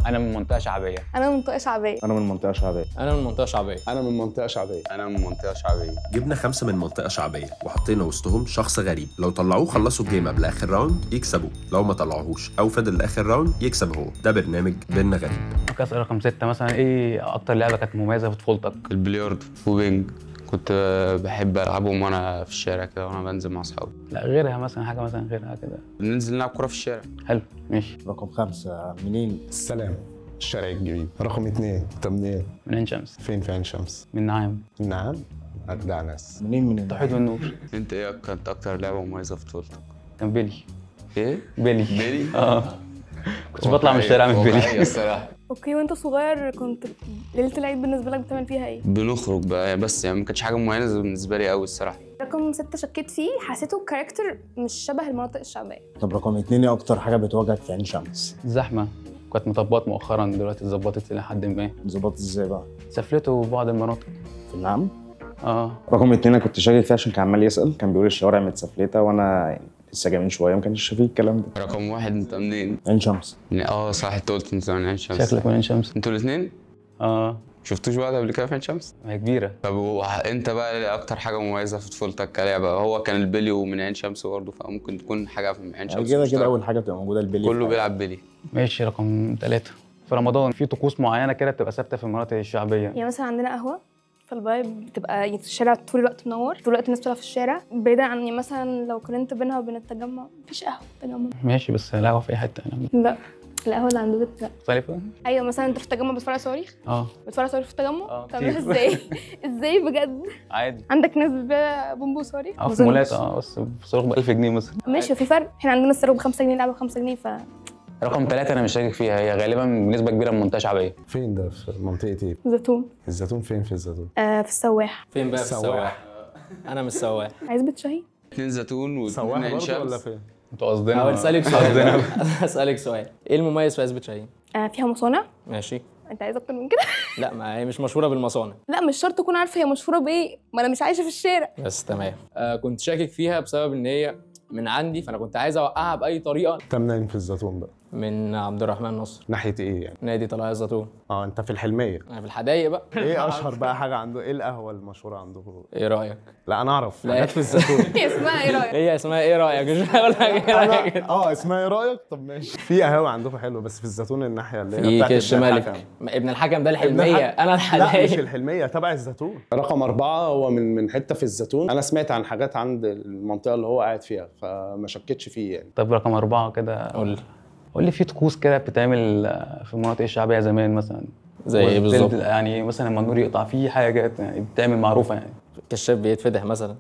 انا من منطقه شعبيه. انا من منطقه شعبيه. انا من منطقه شعبيه. انا من منطقه شعبيه. انا من منطقه شعبيه. انا من منطقه شعبيه. جبنا 5 من منطقه شعبيه وحطينا وسطهم شخص غريب، لو طلعوه خلصوا الجيم قبل اخر راوند يكسبوا، لو ما طلعوهوش او فضل لاخر راوند يكسب هو. ده برنامج بينا غريب. كاس رقم 6 مثلا، ايه اكتر لعبه كانت مميزه في طفولتك؟ البلياردو وبينج، كنت بحب العبهم وانا في الشارع كده وانا بنزل مع اصحابي. لا غيرها مثلا، حاجه مثلا غيرها كده. بننزل نلعب كوره في الشارع. حلو ماشي. رقم 5 منين؟ السلام، الشارع الجديد. رقم 2 انت منين؟ من عين شمس. فين في عين شمس؟ من نعام. نعم، اجدع ناس. منين؟ توحيد والنور. انت ايه كانت اكتر لعبه مميزه في طفولتك؟ كان بيلي. ايه؟ بيلي كنت بطلع من الشارع من بيلي الصراحه. اوكي، وانت صغير كنت ليله العيد بالنسبه لك بتعمل فيها ايه؟ بنخرج بقى بس، يعني ما كانتش حاجه مميزه بالنسبه لي قوي الصراحه. رقم 6 شكيت فيه، حسيته كاركتر مش شبه المناطق الشعبيه. طب رقم 2 ايه اكتر حاجه بتواجهك في عين شمس؟ الزحمه كانت مطبقات مؤخرا، دلوقتي اتظبطت الى حد ما. ظبطت ازاي بقى؟ سفلته في بعض المناطق. في النعم؟ رقم 2 انا كنت شاكك فيه عشان كان عمال يسال، كان بيقول الشوارع متسفلته وانا يعني لسه جاي من شويه ما كانش فيه الكلام ده. رقم 1 انت منين؟ عين شمس. صح، انت قلت انت من عين شمس. شكلك من عين شمس. انتوا الاثنين؟ شفتوش بعض قبل كده في عين شمس؟ هي كبيره. طب انت بقى اكتر حاجه مميزه في طفولتك كلعبه؟ هو كان البلي ومن عين شمس برضه، فممكن تكون حاجه من عين شمس. كده اول حاجه بتبقى موجوده البلي. كله بيلعب بلي. ماشي. رقم 3 في رمضان في طقوس معينه كده بتبقى ثابته في المناطق الشعبيه. يعني مثلا عندنا قهوه، فالفايب بتبقى الشارع طول الوقت منور، طول الوقت الناس بتلعب في الشارع، بعيدا عن يعني مثلا لو قارنت بينها وبين التجمع مفيش قهوه في التجمع. ماشي، بس القهوه في اي حته يعني. لا، القهوه اللي عندنا لا. مختلفه. ايوه، مثلا انت في التجمع بتتفرج على صواريخ؟ بتتفرج على صواريخ في التجمع؟ طب كتير. ازاي؟ ازاي بجد؟ عادي. عندك ناس بتبيع بومبو صواريخ؟ في مولات بس صاروخ ب 1000 جنيه مثلا. ماشي، في فرق. احنا عندنا الصاروخ ب 5 جنيه، لعبه ب 5 جنيه. رقم 3 انا مش شاكك فيها، هي غالبا بنسبه كبيره من منطقه شعبيه. فين ده؟ في منطقه ايه؟ زيتون. الزيتون فين في الزيتون؟ في السواح. فين بقى في السواح؟ انا من السواح. عزبة شاهين. 2 زيتون سواح و2 عين برضه شمس. ولا فين؟ انتوا قصدنا هحاول اسالك سؤال. اسالك سؤال، ايه المميز في عزبة شاهين؟ فيها مصانع. ماشي. انت عايز اكتر من كده؟ لا، ما هي مش مشهوره بالمصانع. لا، مش شرط تكون عارفه هي مشهوره بايه، ما انا مش عايشه في الشارع. بس تمام. كنت شاكك فيها بسبب ان هي من عندي، فانا كنت عايز اوقعها باي طريقه. انت منين في الزيتون بقى؟ من عبد الرحمن نصر. ناحيه ايه يعني؟ نادي طلائع الزيتون. انت في الحلميه. انا في الحدايق بقى. ايه اشهر بقى حاجه عنده؟ ايه القهوه المشهوره عندكم؟ ايه رايك؟ لا انا اعرف لا. حاجات في الزيتون. هي اسمها ايه رايك؟ هي اسمها ايه رايك؟ مش هقول لك ايه رايك. اسمها ايه رايك؟ طب ماشي. في قهوه عندكم حلوه بس في الزيتون الناحيه اللي هي في بتاعت كش ابن مالك. الحكم. ابن الحكم ده الحلميه، انا لا مش الحدايق. الحلميه، تبع الزيتون. رقم 4 هو من حته في الزيتون. انا سمعت عن حاجات عند المنطقه اللي هو قاعد فيها فما شكتش فيه يعني. طب رقم 4 كده قول لي في طقوس كده بتتعمل في المناطق الشعبيه زمان مثلا. زي ايه بالظبط؟ يعني مثلا لما النور يقطع في حاجات يعني بتتعمل معروفه يعني. الكشاف بيتفتح مثلا.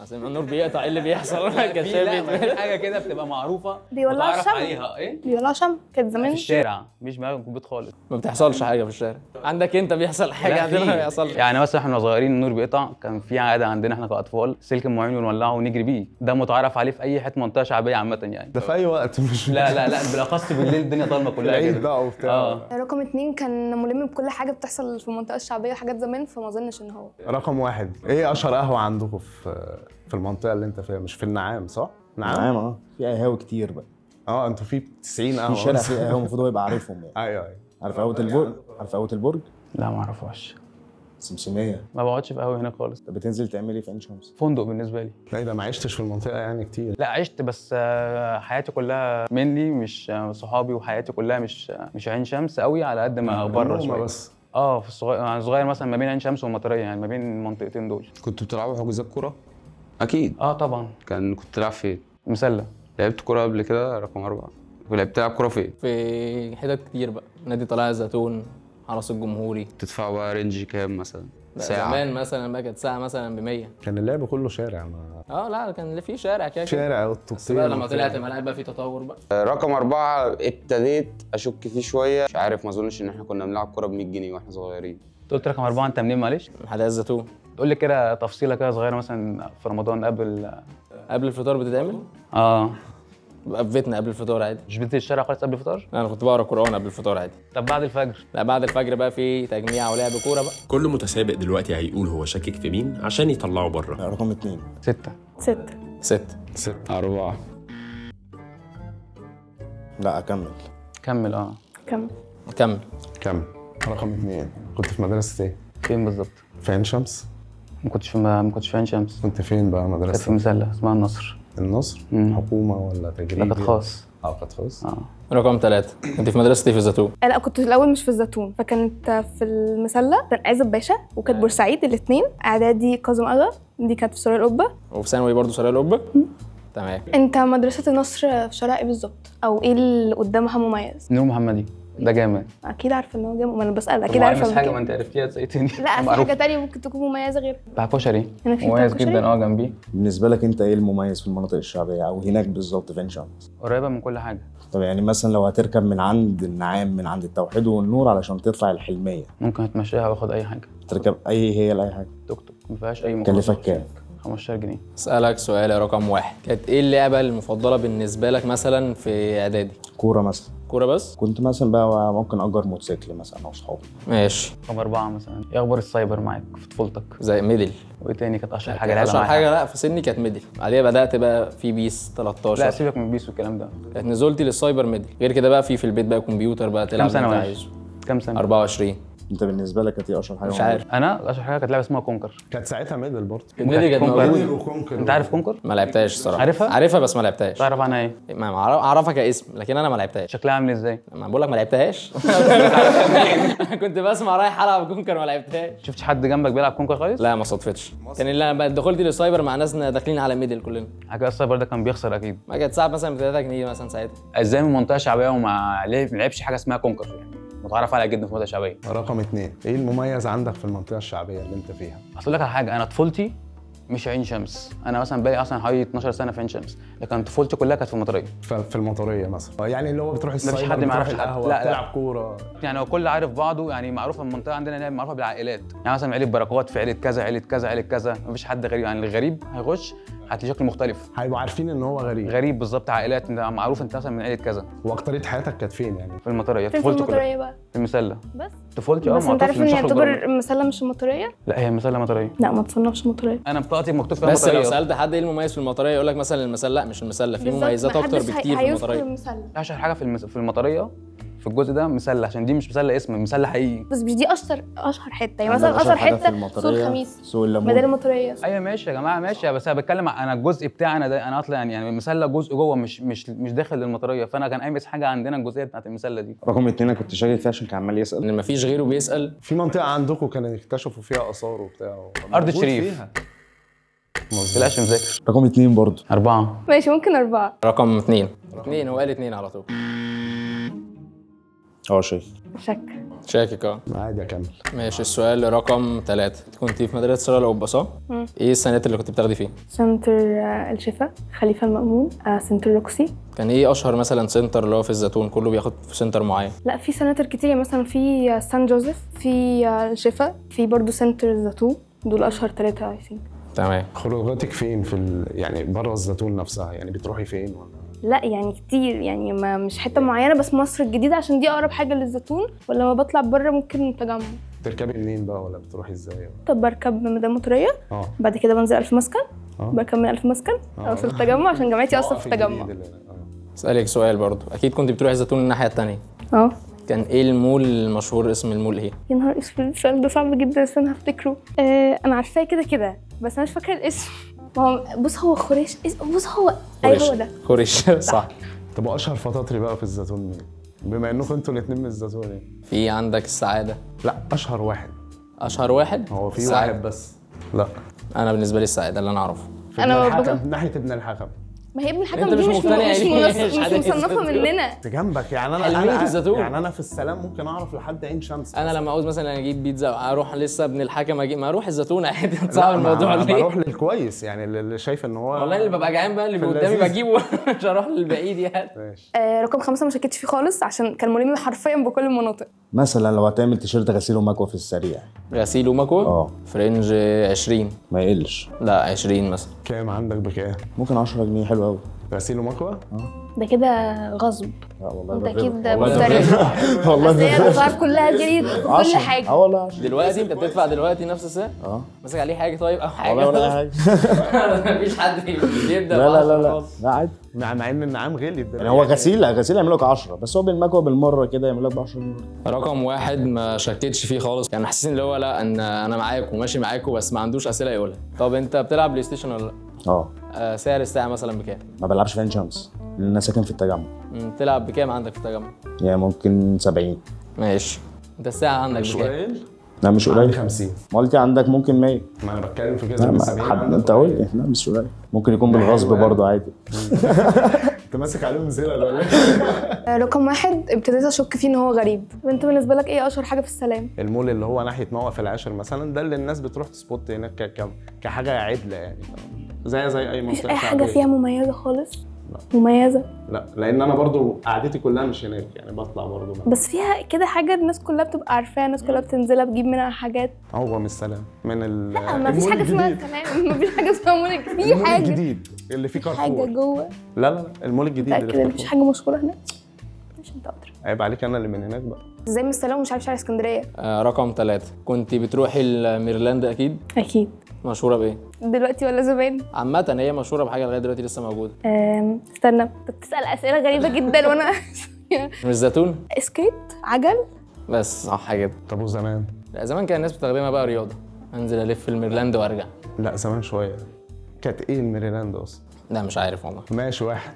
عشان النور بيقطع، ايه اللي بيحصل؟ الكشاف في حاجه كده بتبقى معروفه بيولعوا متعرف الشمع. عليها. ايه؟ بيولعوا شمع كانت في زمان. الشارع مش معاهم البيت خالص. ما بتحصلش حاجه في الشارع. عندك انت بيحصل حاجه، عندنا ما بيحصلش. يعني مثلا احنا صغيرين النور بيقطع، كان في عاده عندنا احنا كاطفال سلك معين ونولعه ونجري بيه. ده متعارف عليه في اي حته منطقه شعبيه عامه يعني. ده في اي وقت مش لا بالاخص بالليل الدنيا ضلمه كلها العيد كده بقى وبتاع. رقم 2 كان ملم بكل حاجه بتحصل في المنطقه الشعبيه وحاجات زمان، فما اظنش ان هو. رقم 1 ايه اشهر قهوه عندكم في المنطقه اللي انت فيها؟ مش في النعام صح؟ نعم. في قهاوي كتير بقى. انتوا في 90 قهوه. في شارع في قهوه المفروض هو يبقى عارفهم يعني. ايوه. عارف قهوه البرج؟ عارف قهوه البرج؟ لا ما اعرفهاش. سمسميه. ما بقعدش في قهوه هناك خالص. طب بتنزل تعمل ايه في عين شمس؟ فندق بالنسبه لي. لا ده ما عشتش في المنطقه يعني كتير. لا عشت، بس حياتي كلها مني، مش صحابي، وحياتي كلها مش عين شمس قوي على قد ما بره شويه. بس في الصغير يعني صغير مثلا ما بين عين شمس والمطريه، يعني ما بين المنطقتين دول. كنتوا بتلعبوا حجوزات كوره؟ اكيد. طبعا. كنت بتلعب فين؟ مسله. لعبت كوره قبل كده؟ رقم 4. ولعبت تلعب كوره فين؟ في حتت كتير بقى. نادي طلائع الزيتون، حرس الجمهوري. تدفعوا بقى رينج كام مثلا؟ ساعة. زمان مثلا بقى كانت ساعة مثلا ب 100. كان اللعب كله شارع لا كان في شارع كده. شارع بس بقى لما طلعت الملاعب بقى في تطور بقى. رقم 4 ابتديت اشك فيه شويه، مش عارف، ما اظنش ان احنا كنا بنلعب كوره ب 100 جنيه واحنا صغيرين. قلت رقم 4 انت منين معلش؟ من حدائق الزيتون. تقول لي كده تفصيله كده صغيره مثلا في رمضان قبل الفطار بتتعمل؟ بقى في بيتنا قبل الفطار عادي. مش بنزل الشارع خالص قبل الفطار؟ انا كنت بقرا قرآن قبل الفطار عادي. طب بعد الفجر؟ لا بعد الفجر بقى في تجميع ولعب كوره بقى. كل متسابق دلوقتي هيقول هو شاكك في مين عشان يطلعه بره. رقم 2 6 4. لا اكمل. كمل. كمل. كمل. كم؟ رقم 2 كنت في مدرسة ايه؟ فين بالظبط؟ في عين شمس؟ ما كنتش في عين شمس. كنت فين بقى كانت في مدرسة؟ مسلة اسمها النصر. النصر؟ مم. حكومة ولا تجريبي؟ لا كانت خاص. كانت خاص؟ رقم 3 كنت في مدرسة ايه في الزيتون؟ لا كنت الاول مش في الزيتون، فكانت في المسله كان عزب باشا، وكانت بورسعيد الاثنين. اعدادي كاظم اغا، دي كانت في سرايا القبه. وفي ثانوي برضه سرايا القبه؟ تمام. انت مدرسه النصر في شارع ايه بالظبط؟ او ايه اللي قدامها مميز؟ نور محمدي ده جامد. اكيد عارفه ان هو جامد، ما انا بسال اكيد طب عارفه عايز حاجه المكان. ما انت عرفتيها زي تاني. لا في معروف. حاجه تانية ممكن تكون مميزه غير بتاع كشري هنا في مميز بتاع كشري؟ جدا جنبيه. بالنسبه لك انت ايه المميز في المناطق الشعبيه او هناك بالظبط في عين شمس؟ قريبه من كل حاجه. طب يعني مثلا لو هتركب من عند النعام من عند التوحيد والنور علشان تطلع الحلميه، ممكن اتمشاها واخد اي حاجه. تركب هي لاي حاجه، توك توك ما فيهاش اي مقارنه. كلفك كام؟ 15 جنيه. اسالك سؤال يا رقم 1، كانت ايه اللعبه المفضله بالنسبه لك مثلا في اعدادي؟ كوره مثلا. كوره بس؟ كنت مثلا بقى ممكن اجر موتوسيكل مثلا انا واصحابي. ماشي. رقم 4 مثلا، ايه اخبار السايبر معاك في طفولتك؟ زي ميدل. وايه تاني كانت اشهر حاجه لعبها اشهر معاك؟ حاجه لا في سني كانت ميدل، بعديها بدات بقى في بيس 13. لا سيبك من بيس والكلام ده. كانت نزولتي للسايبر ميدل، غير كده بقى في البيت بقى كمبيوتر بقى تلعب كام سنه اللي انت معلش؟ عايزه. كام سنه؟ 24. انت بالنسبه لك كانت ايه اشهر حاجه؟ مش عارف. انا اشهر حاجه كانت لعبه اسمها كونكر. كانت ساعتها ميدل برضه. الميدل كانت كونكر. موجوده. وكونكر. انت عارف كونكر؟ ما لعبتهاش الصراحه. عارفها؟ عارفها بس ما لعبتهاش. تعرف عنها ايه؟ ما اعرفها كاسم لكن انا ما لعبتهاش. شكلها عامل ازاي؟ ما بقول لك ما لعبتهاش. كنت بسمع رايح العب كونكر ما لعبتهاش. شفتش حد جنبك بيلعب كونكر خالص؟ لا ما صدفتش. كان اللي انا دخلت للسايبر مع ناس داخلين على ميدل كلنا. حاجه السايبر ده كان بيخسر اكيد. ما كانت ساعه مثلا ب 3 جنيه مثلا ساعتها. ازاي من منطقه شعبيه وما لعبش حاجه اسمها كونكر يعني متعرف عليها جدا في منطقه شعبيه. رقم 2 ايه المميز عندك في المنطقة الشعبية اللي انت فيها؟ اصل لك على حاجه، انا طفولتي مش عين شمس، انا مثلا بقالي اصلا حوالي 12 سنه في عين شمس، لكن طفولتي كلها كانت في المطريه. في المطريه مثلا يعني اللي هو بتروح السايبر، حد ما بتروح يعرفش حد. القهوه، لا، لا. بتلعب كوره. يعني هو كل عارف بعضه، يعني معروفه المنطقه عندنا إن هي معروفه بالعائلات، يعني مثلا عيله بركات في عيله كذا عيله كذا عيله كذا، مفيش حد غريب، يعني الغريب هيخش هتلاقي شكل مختلف. هيبقوا عارفين ان هو غريب. غريب بالظبط، عائلات انت معروف انت مثلا من عيله كذا. واكتريه حياتك كانت فين يعني؟ في المطريه. فين في طفولتي كلها المطريه بقى؟ في المسله. بس طفولتي بس مع انت عارف طفل ان مش هخرج يعتبر بره. المسله مش المطريه؟ لا هي مسله مطريه. لا ما تصنفش مطريه. انا بطاقتي مكتوب فيها بس لو مطريه. سالت حد ايه المميز في المطريه يقول لك مثلا المسله. لا مش المسله، في بالظبط، مميزات اكتر محدش بكتير في هيذكر المطريه. المسله. اشهر حاجه في المطريه في الجزء ده مسله، عشان دي مش مسله اسم، مسله حقيقي. بس مش دي اشهر حته، يعني عندك مثلا اشهر حاجة في حته المطرية، سوق الخميس، سوق الليمون. مدينه المطريه. ايوه ماشي يا جماعه ماشي، بس انا بتكلم انا الجزء بتاعي انا ده، انا اطلع يعني المسله جزء جوه مش داخل المطريه، فانا كان امس حاجه عندنا الجزئيه بتاعت المسله دي. رقم 2 انا كنت شاكك فيه عشان كان عمال يسال. ان مفيش غيره بيسال. في منطقه عندكم كانوا اكتشفوا فيها اثار وبتاع أرض موجود الشريف. فيها. ما طلعش مذاكر. رقم 2 برضه. 4. ماشي ممكن 4. رقم 2. هو قال 2 على طول. شايف. شك. شاكك عادي اكمل. ماشي. السؤال رقم 3، كنت في مدرسه سرايا القبه صح؟ ايه السنوات اللي كنت بتاخدي فيه؟ سنتر الشفا، خليفه المأمون، سنتر روكسي. كان ايه اشهر مثلا سنتر اللي هو في الزيتون كله بياخد في سنتر معين؟ لا في سناتر كتير، مثلا في سان جوزيف، في الشفا، في برضه سنتر الزيتون، دول اشهر 3 اي ثينك. تمام. خروجاتك فين في يعني بره الزيتون نفسها، يعني بتروحي فين ولا؟ لا يعني كتير، يعني ما مش حته معينه، بس مصر الجديده عشان دي اقرب حاجه للزيتون، ولما بطلع بره ممكن تجمع. تركبي منين بقى ولا بتروحي ازاي؟ طب بركب من مدينه مطريه، بعد كده بنزل 1000 مسكن، بركب من 1000 مسكن اوصل التجمع عشان جامعتي اصلا في التجمع. اسالك سؤال برضو، اكيد كنت بتروحي الزيتون الناحيه الثانيه. كان ايه المول المشهور؟ اسم المول ايه؟ يا نهار اسود، السؤال ده صعب جدا، بس انا هفتكره. انا عارفاه كده بس انا مش فاكره الاسم. ما هو بص هو خوريش، بص هو ايوه هو ده خوريش صح. طب اشهر فطاطري بقى في الزيتون مين؟ بما انكم انتوا الاثنين من الزيتون يعني. في عندك السعاده. لا اشهر واحد. اشهر واحد؟ هو في واحد بس. لا انا بالنسبه لي السعاده اللي انا اعرفه. انا ناحيه ابن الحكم. ما هي ابن الحكم انت دي مش مقتنع مش مصنفه مننا. انت جنبك يعني انا في السلام ممكن اعرف لحد عين شمس. انا لما عاوز مثلا اجيب بيتزا اروح لسه ابن الحكم اجيب، ما اروح الزيتون عادي. صعب الموضوع ليه؟ بروح للكويس يعني اللي شايف ان هو والله اللي ببقى جعان بقى اللي قدامي بجيبه. مش هروح للبعيد يعني. ماشي. رقم 5 ما شكيتش فيه خالص عشان كان ملم حرفيا بكل المناطق. مثلا لو هتعمل تيشيرت غسيل ومكوى في السريع. غسيل ومكوى؟ فرنج 20 ما يقلش. لا 20 مثلا. كام عندك بكام؟ ممكن 10 جنيه. حلو قوي. غسيل ومكوى. ده كده غصب. لا والله انت بالرضا. اكيد والله مفتري. والله اصل هي بالرضا. الاسعار كلها غليت في كل 10. حاجه. والله 10. دلوقتي انت بتدفع دلوقتي نفس السعر؟ اه ماسك عليه حاجه طيب او حاجه؟ والله ولا اي حاجه. مفيش حد بيبدا لا لا لا ب10 لا خالص. لا عادي. مع ان النعام غلي يعني هو غسيل، لا غسيل يعمل لك 10 بس هو بالمكوى بالمره كده يعمل لك ب 10 جنيه. رقم واحد ما شكتش فيه خالص، يعني حاسس اللي هو لا ان انا معاك وماشي معاك بس ما عندوش اسئله يقولها. طب انت بتلعب بلاي ستيشن ولا لا؟ سعر الساعه مثلا بكام؟ ما بلعبش في عين شمس لان انا ساكن في التجمع. بتلعب بكام عندك في التجمع؟ يعني ممكن 70. ماشي. انت الساعه عندك مش بكام؟ قليل. لا مش عندي قليل. 50. مالتي عندك ممكن 100. ما انا بتكلم في لا كده. ما انت قول لي. لا مش قليل، ممكن يكون بالغصب برضه عادي. انت ماسك عليهم زلل ولا ايه؟ رقم واحد ابتديت اشك فيه ان هو غريب. انت بالنسبه لك ايه اشهر حاجه في السلام؟ المول اللي هو ناحيه موقف العاشر مثلا، ده اللي الناس بتروح تسبوت هناك كحاجه عدله يعني، زي اي مفيش منطقه اي حاجه شعبية. فيها مميزه خالص. مميزه. لا لان انا برضو قعدتي كلها مش هناك يعني، بطلع برضو بس فيها كده حاجه الناس كلها بتبقى عارفاها، الناس كلها بتنزلها بتجيب منها حاجات. هو من السلام من لا مفيش حاجه اسمها سلام، مفيش حاجه اسمها مول في المول حاجه الجديد اللي فيه حاجه كارفور. جوه. لا المول الجديد متاكد ان مفيش حاجه مشهوره هناك؟ مش انت ادرى. عيب عليك، انا اللي من هناك بقى. ازاي من السلام ومش عارف شارع اسكندريه؟ رقم 3 كنت بتروحي الميرلاند اكيد؟ اكيد. مشهوره بايه؟ دلوقتي ولا زمان؟ عامة هي مشهورة بحاجة لغاية دلوقتي لسه موجودة. استنى، انت بتسال اسئله غريبه جدا وانا مش زيتون؟ سكيت، عجل. بس صح كده. طب وزمان؟ لا زمان كان الناس بتستخدمها بقى رياضة، انزل الف في الميرلاند وارجع. لا زمان شويه. كانت ايه الميريلاند اصلا؟ لا مش عارف والله. ماشي واحد.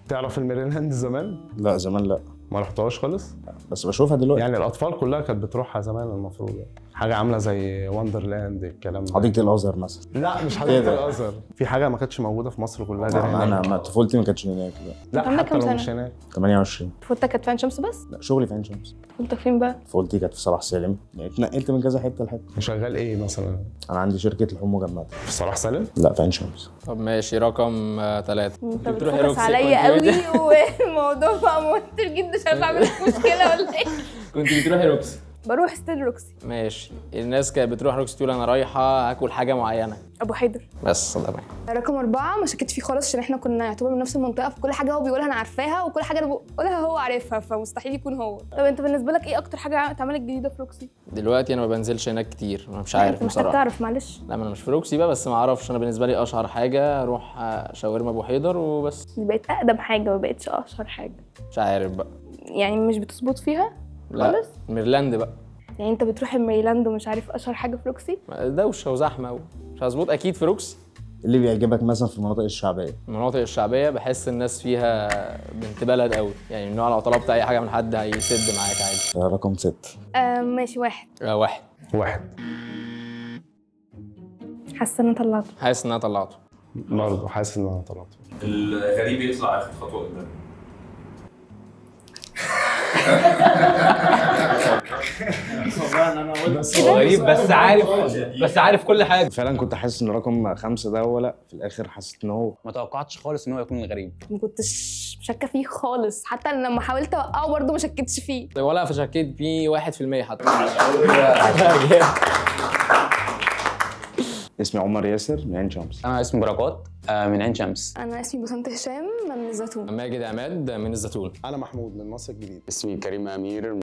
تعرف الميريلاند زمان؟ لا زمان لا، ما رحتهاش خالص؟ بس بشوفها دلوقتي. يعني الاطفال كلها كانت بتروحها زمان المفروض يعني. حاجه عامله زي وندرلاند الكلام ده. حديقه الازهر مثلا. لا مش حديقه الازهر، في حاجه ما كانتش موجوده في مصر كلها غير انا هناك. طفولتي ما كانتش هناك. لا عندك حتى كام لو سنة؟ مش هناك. 28. طفولتك كانت في عين شمس بس؟ لا شغلي في عين شمس. طفولتك فين بقى؟ طفولتي كانت في صلاح سالم، يعني اتنقلت من كذا حته لحته. شغال ايه مثلا؟ انا عندي شركه لحوم مجمده. في صلاح سالم؟ لا في عين شمس. طب ماشي رقم 3 انت بتروحي بتفوكس روكسي؟ عليا كنت قوي والموضوع بقى موتر جدا، مش عارفه اعمل مشكله ولا ايه. كنت بتروحي روكسي؟ بروح ستيل روكسي. ماشي. الناس كانت بتروح روكسي تقول انا رايحة اكل حاجة معينة. ابو حيدر. بس تمام. رقم 4 ما شكيت فيه خالص عشان احنا كنا يعتبر من نفس المنطقه، فكل حاجه هو بيقولها انا عارفاها وكل حاجه انا بقولها هو عارفها، فمستحيل يكون هو. طب انت بالنسبه لك ايه اكتر حاجه اتعملت جديده في روكسي؟ دلوقتي انا ما بنزلش هناك كتير، انا مش انت عارف محتاج بصراحة. تعرف معلش. لا ما انا مش في روكسي بقى، بس ما اعرفش. انا بالنسبة لي اشهر حاجة اروح شاورما ابو حيدر وبس. دي بقت اقدم حاجه، ما بقتش اشهر حاجه. مش عارف بقى. يعني مش بتظبط فيها لا خالص؟ ميرلاند بقى يعني انت بتروح الميلاند ومش عارف اشهر حاجه في روكسي؟ دوشه وزحمه مش هظبط اكيد في روكسي. اللي بيعجبك مثلا في المناطق الشعبيه؟ المناطق الشعبيه بحس الناس فيها بنت بلد قوي، يعني النوع لو طلبت اي حاجه من حد هيسد معاك عادي. رقم 6. ماشي واحد. واحد. حاسه ان انا طلعته. حاسس ان انا طلعته. برضه حاسس ان انا طلعته. الغريب يطلع ياخد خطوه قدام. غريب بس عارف كل حاجه. فعلا كنت حاسس ان رقم 5 ده هو، لا في الاخر حسيت ان هو. ما توقعتش خالص ان هو يكون الغريب. ما كنتش شاكه فيه خالص، حتى لما حاولت اوقعه برضه ما شكتش فيه. ولا فشكيت فيه 1% حتى. اسمي عمر ياسر من عين شمس. انا اسمي بركات من عين شمس. انا اسمي بسنت هشام من الزيتون. ماجد عماد من الزيتون. انا محمود من مصر الجديد. اسمي كريم امير